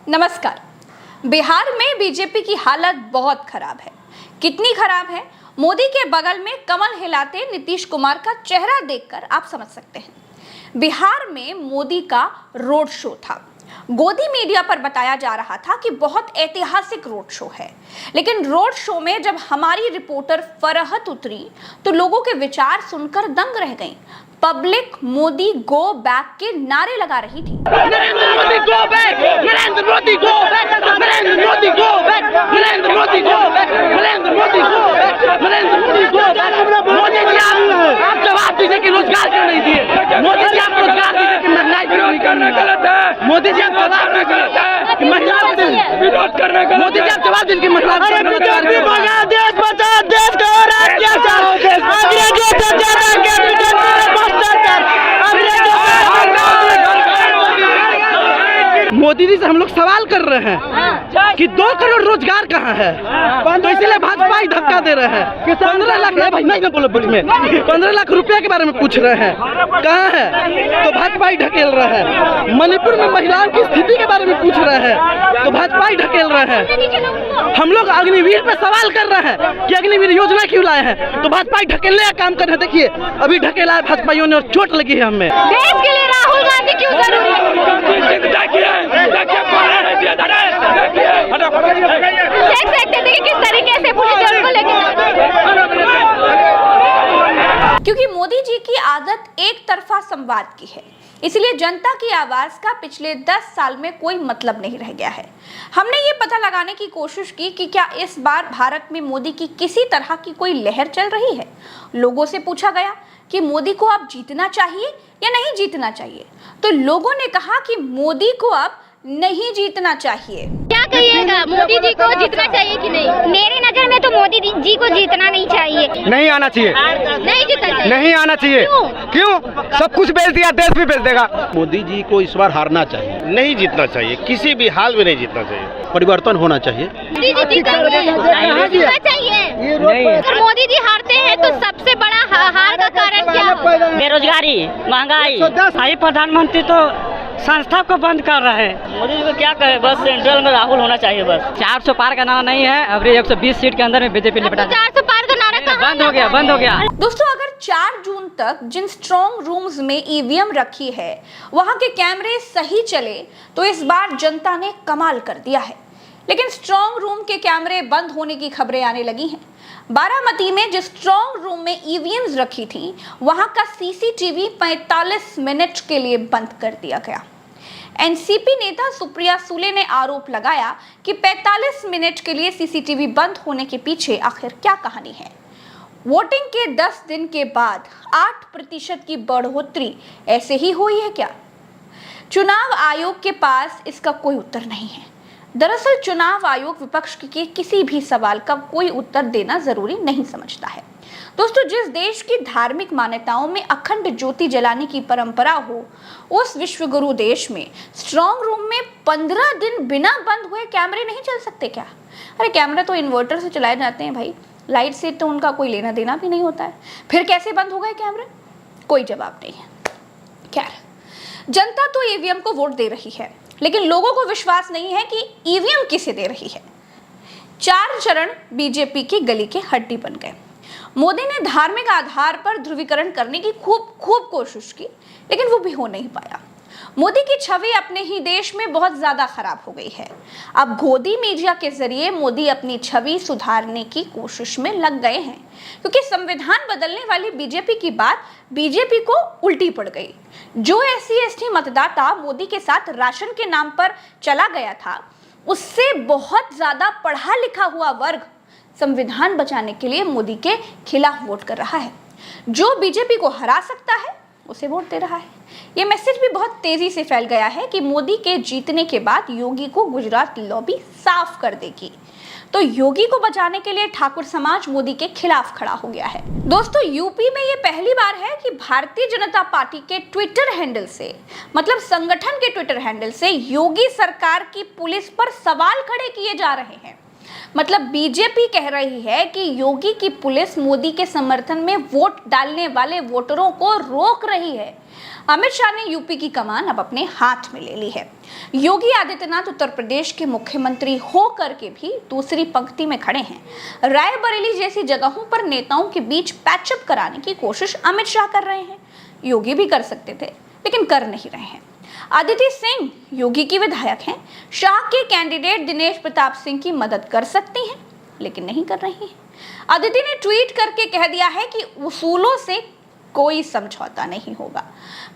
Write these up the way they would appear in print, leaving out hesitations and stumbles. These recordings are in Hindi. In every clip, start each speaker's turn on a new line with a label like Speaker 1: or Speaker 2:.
Speaker 1: नमस्कार। बिहार में बीजेपी की हालत बहुत खराब है। कितनी खराब है, मोदी के बगल में कमल हिलाते नीतीश कुमार का चेहरा देखकर आप समझ सकते हैं। बिहार में मोदी का रोड शो था। गोदी मीडिया पर बताया जा रहा था कि बहुत ऐतिहासिक रोड शो है, लेकिन रोड शो में जब हमारी रिपोर्टर फरहत उतरी तो लोगों के विचार सुनकर दंग रह गईं। पब्लिक मोदी गो बैक के नारे लगा रही थी।
Speaker 2: Narendra Modi go back, Narendra Modi go back, Narendra Modi go back, Narendra Modi go back, Narendra Modi go back, Narendra Modi go back. Modi ji आप जवाब दीजिए कि रोजगार क्यों नहीं दिए? मोदी जी आप रोजगार दीजिए कि महंगाई क्यों नहीं करना गलत है? मोदी जी आप जवाब दीजिए कि महिलाओं से विरोध करना गलत है? मोदी जी आप जवाब दीजिए कि महिलाओं से बीजेपी भगा देश बचा देश का अंग्रेजों से ज्यादा मोदी जी से हम लोग सवाल कर रहे हैं कि 2 करोड़ रोजगार कहाँ है, तो इसलिए भाजपा ही धक्का दे रहे हैं। 15 लाख नहीं बोलो बीच में, 15 लाख रुपया के बारे में पूछ रहे हैं, कहाँ है तो भाजपा ही ढकेल रहे हैं। मणिपुर में महिलाओं की स्थिति के बारे में पूछ रहे हैं तो भाजपा ही ढकेल रहे हैं। हम लोग अग्निवीर पे सवाल कर रहे हैं कि अग्निवीर योजना क्यों लाए हैं, तो भाजपा ही ढकेलने का काम कर रहे हैं। देखिए अभी ढकेला है भाजपाइयों ने और चोट लगी है हमें।
Speaker 3: देश के लिए राहुल गांधी क्यों जरूरी है? देख सकते थे कि किस तरीके से पुलिस को लेकर,
Speaker 1: क्योंकि मोदी जी की आदत एक तरफा संवाद की है, इसलिए जनता की आवाज का पिछले 10 साल में कोई मतलब नहीं रह गया है। हमने ये पता लगाने की कोशिश की कि क्या इस बार भारत में मोदी की किसी तरह की कोई लहर चल रही है। लोगों से पूछा गया कि मोदी को अब जीतना चाहिए या नहीं जीतना चाहिए, तो लोगों ने कहा कि मोदी को अब नहीं जीतना चाहिए।
Speaker 3: क्या कहिएगा, मोदी जी को जीतना चाहिए कि नहीं? मेरी नजर में तो मोदी जी को जीतना नहीं चाहिए।
Speaker 4: नहीं आना चाहिए,
Speaker 3: नहीं जीतना चाहिए,
Speaker 4: नहीं आना चाहिए। क्यों? सब कुछ बेच दिया, देश भी बेच देगा।
Speaker 5: मोदी जी को इस बार हारना चाहिए, नहीं जीतना चाहिए, किसी भी हाल में नहीं जीतना चाहिए। परिवर्तन होना चाहिए।
Speaker 3: मोदी जी जीतना चाहिए। अगर मोदी जी हारते हैं तो सबसे बड़ा हार का कारण क्या होगा?
Speaker 6: बेरोजगारी, महंगाई। भाई प्रधानमंत्री तो संस्था को बंद कर रहे हैं। मोदी जी को क्या कहे, बस सेंट्रल में राहुल होना चाहिए। बस 400 पार का नारा नहीं है, अब 120 सीट के अंदर में बीजेपी निपटा।
Speaker 3: 400 पार का नारा
Speaker 6: बंद हो गया।
Speaker 1: दोस्तों, अगर 4 जून तक जिन स्ट्रॉन्ग रूम्स में ईवीएम रखी है वहां के कैमरे सही चले तो इस बार जनता ने कमाल कर दिया है, लेकिन स्ट्रॉन्ग रूम के कैमरे बंद होने की खबरें आने लगी हैं। बारामती में जिस स्ट्रॉन्ग रूम में ईवीएम्स रखी थी वहां का सीसीटीवी 45 मिनट के लिए बंद कर दिया गया। एनसीपी नेता सुप्रिया सुले ने आरोप लगाया कि 45 मिनट के लिए सीसीटीवी बंद होने के पीछे आखिर क्या कहानी है। वोटिंग के 10 दिन के बाद 8% की बढ़ोतरी ऐसे ही हुई है क्या? चुनाव आयोग के पास इसका कोई उत्तर नहीं है। दरअसल चुनाव आयोग विपक्ष के किसी भी सवाल का कोई उत्तर देना जरूरी नहीं समझता है। दोस्तों, जिस देश की धार्मिक मान्यताओं में अखंड ज्योति जलाने की परंपरा हो, उस विश्वगुरु देश में स्ट्रॉन्ग रूम में 15 दिन बिना बंद हुए कैमरे नहीं चल सकते क्या? अरे कैमरे तो इन्वर्टर से चलाए जाते हैं भाई, लाइट से तो उनका कोई लेना देना भी नहीं होता है, फिर कैसे बंद हो गए कैमरे? कोई जवाब नहीं है। खैर, जनता तो ईवीएम को वोट दे रही है, लेकिन लोगों को विश्वास नहीं है कि ईवीएम किसे दे रही है। 4 चरण बीजेपी की गली के हड्डी बन गए। मोदी ने धार्मिक आधार पर ध्रुवीकरण करने की खूब कोशिश की, लेकिन वो भी हो नहीं पाया। मोदी की छवि अपने ही देश में बहुत ज्यादा खराब हो गई है। अब गोदी मीडिया के जरिए मोदी अपनी छवि सुधारने की कोशिश में लग गए हैं, क्योंकि संविधान बदलने वाली बीजेपी की बात बीजेपी को उल्टी पड़ गई। जो SC/ST मतदाता मोदी के साथ राशन के नाम पर चला गया था, उससे बहुत ज्यादा पढ़ा लिखा हुआ वर्ग संविधान बचाने के लिए मोदी के खिलाफ वोट कर रहा है। जो बीजेपी को हरा सकता है उसे वोट दे रहा है। ये मैसेज भी बहुत तेजी से फैल गया है कि मोदी के जीतने के बाद योगी को गुजरात लॉबी साफ कर देगी, तो योगी को बचाने के लिए ठाकुर समाज मोदी के खिलाफ खड़ा हो गया है। दोस्तों, यूपी में ये पहली बार है कि भारतीय जनता पार्टी के ट्विटर हैंडल से, मतलब संगठन के ट्विटर हैंडल से योगी सरकार की पुलिस पर सवाल खड़े किए जा रहे हैं। मतलब बीजेपी कह रही है कि योगी की पुलिस मोदी के समर्थन में वोट डालने वाले वोटरों को रोक रही है। अमित शाह ने यूपी की कमान अब अपने हाथ में ले ली है। योगी आदित्यनाथ उत्तर प्रदेश के मुख्यमंत्री होकर के भी दूसरी पंक्ति में खड़े हैं। रायबरेली जैसी जगहों पर नेताओं के बीच पैचअप कराने की कोशिश अमित शाह कर रहे हैं। योगी भी कर सकते थे, लेकिन कर नहीं रहे हैं। अदिति सिंह योगी की विधायक हैं, शाह के कैंडिडेट दिनेश प्रताप सिंह की मदद कर सकती हैं, लेकिन नहीं कर रही हैं। अदिति ने ट्वीट करके कह दिया है कि उसूलों से कोई समझौता नहीं होगा।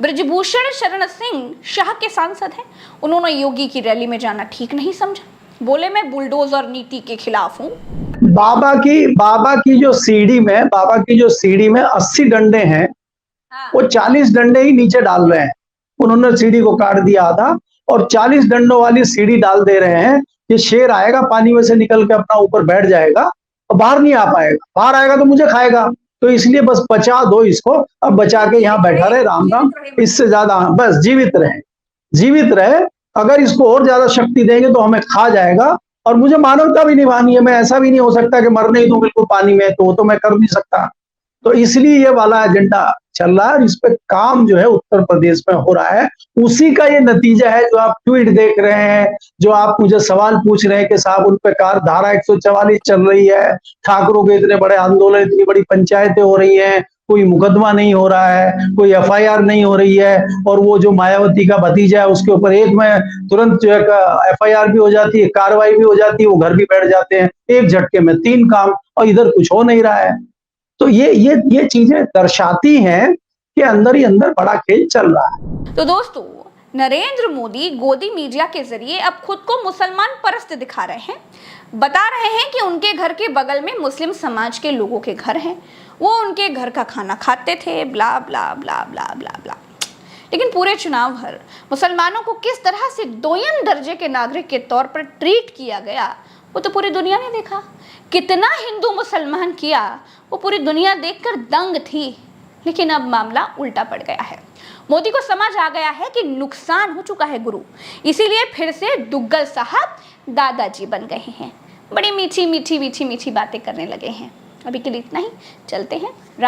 Speaker 1: ब्रजभूषण शरण सिंह शाह के सांसद हैं, उन्होंने योगी की रैली में जाना ठीक नहीं समझा। बोले मैं बुलडोजर नीति के खिलाफ हूँ।
Speaker 7: बाबा की जो सीढ़ी में 80 डंडे हैं, वो 40 डंडे ही नीचे डाल रहे हैं। उन्होंने सीढ़ी को काट दिया आधा और 40 डंडों वाली सीढ़ी डाल दे रहे हैं। ये शेर आएगा पानी में से निकल के अपना ऊपर बैठ जाएगा और बाहर नहीं आ पाएगा। बाहर आएगा तो मुझे खाएगा, तो इसलिए बस बचा दो इसको। अब बचा के यहाँ बैठा रहे, राम राम, इससे ज्यादा बस जीवित रहे। अगर इसको और ज्यादा शक्ति देंगे तो हमें खा जाएगा। और मुझे मानवता भी निभानी है, मैं ऐसा भी नहीं हो सकता कि मरने ही दूं बिल्कुल पानी में, तो वो तो मैं कर नहीं सकता। तो इसलिए ये वाला एजेंडा चल रहा है और इस पे काम जो है उत्तर प्रदेश में हो रहा है। उसी का ये नतीजा है जो आप ट्वीट देख रहे हैं, जो आप मुझे सवाल पूछ रहे हैं कि साहब उन पे धारा 144 चल रही है, ठाकुरों के इतने बड़े आंदोलन, इतनी बड़ी पंचायतें हो रही हैं, कोई मुकदमा नहीं हो रहा है, कोई FIR नहीं हो रही है। और वो जो मायावती का भतीजा है उसके ऊपर एक में तुरंत जो है FIR भी हो जाती है, कार्रवाई भी हो जाती है, वो घर भी बैठ जाते हैं, एक झटके में 3 काम, और इधर कुछ हो नहीं रहा है। तो ये चीजें दर्शाती हैं कि अंदर ही अंदर बड़ा खेल चल रहा है।
Speaker 1: तो दोस्तों, नरेंद्र मोदी गोदी मीडिया के जरिए अब खुद को मुसलमान परस्त दिखा रहे हैं। बता रहे हैं कि उनके घर के बगल में मुस्लिम समाज के लोगों के घर हैं, वो उनके घर का खाना खाते थे, ब्ला ब्ला ब्ला ब्ला ब्ला ब्ला। लेकिन पूरे चुनाव भर मुसलमानों को किस तरह से दोयम दर्जे के नागरिक के तौर पर ट्रीट किया गया, वो तो पूरी दुनिया ने देखा। कितना हिंदू मुसलमान किया, वो पूरी दुनिया देखकर दंग थी। लेकिन अब मामला उल्टा पड़ गया है। मोदी को समझ आ गया है कि नुकसान हो चुका है गुरु, इसीलिए फिर से दुग्गल साहब दादाजी बन गए हैं। बड़ी मीठी मीठी मीठी मीठी बातें करने लगे हैं। अभी के लिए इतना ही, चलते हैं।